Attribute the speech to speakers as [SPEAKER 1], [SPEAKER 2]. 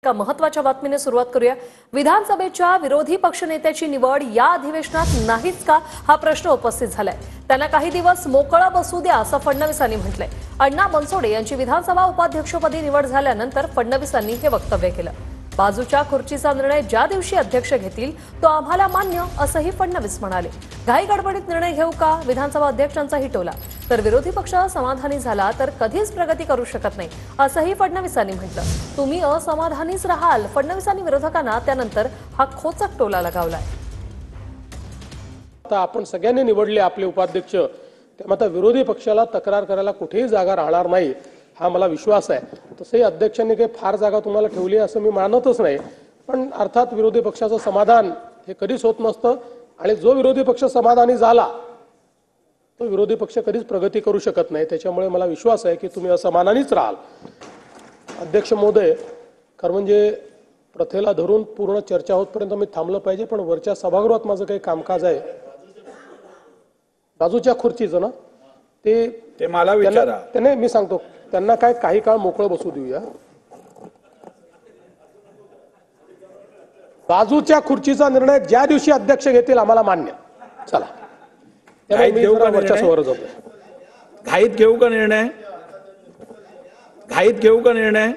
[SPEAKER 1] एका महत्त्वाच्या बातमीने सुरुवात करूया। विधानसभेच्या विरोधी पक्षनेत्याची निवड या अधिवेशनात नाहीच का हा प्रश्न उपस्थित झालाय। त्यांना काही दिवस मोकळं बसू द्या असं फडणवीसांनी म्हटलंय। अण्णा बनसोडे यांची विधानसभा उपाध्यक्षपदी निवड झाल्यानंतर फडणवीसांनी हे वक्तव्य केलं। बाजूच्या खुर्चीचा निर्णय ज्या दिवशी अध्यक्ष घेतील तो आम्हाला मान्य असंही फडणवीस म्हणाले। घाई गडबडीत निर्णय घेऊ का विधानसभा अध्यक्षांचाही टोला। तर विरोधी पक्ष समाधानी झाला तर कधीच प्रगती करू शकत नाही असंही फडणवीसांनी म्हटलं। तुम्ही असमाधानीच राहाल फडणवीसांनी विरोधकांना त्यानंतर हा खोचक टोला लगावलाय।
[SPEAKER 2] आता आपण सगळ्यांनी निवडले आपले उपाध्यक्ष, त्यामुळे आता विरोधी पक्षाला तक्रार करायला कुठेही जागा राहणार नाही हा मला विश्वास आहे। तसंही अध्यक्षांनी काही फार जागा तुम्हाला ठेवली असं मी मानतच नाही, पण अर्थात विरोधी पक्षाचं समाधान हे कधीच होत नसतं आणि जो विरोधी पक्ष समाधानी झाला तो विरोधी पक्ष कधीच प्रगती करू शकत नाही। त्याच्यामुळे मला विश्वास आहे की तुम्ही असमाधानीच राहाल। अध्यक्ष महोदय, खरं म्हणजे प्रथेला धरून पूर्ण चर्चा होतपर्यंत मी थांबलं पाहिजे, पण वरच्या सभागृहात माझं काही कामकाज आहे। बाजूच्या खुर्चीचं ना ते
[SPEAKER 3] मला विचारा।
[SPEAKER 2] त्याने मी सांगतो त्यांना काही काळ मोकळं बसू देऊया। बाजूच्या खुर्चीचा निर्णय ज्या दिवशी अध्यक्ष घेतील आम्हाला मान्य। चला,
[SPEAKER 3] घाईत घेऊ का
[SPEAKER 2] वरच्या समोर जातो।
[SPEAKER 3] घाईत घेऊ का निर्णय? घाईत घेऊ का निर्णय?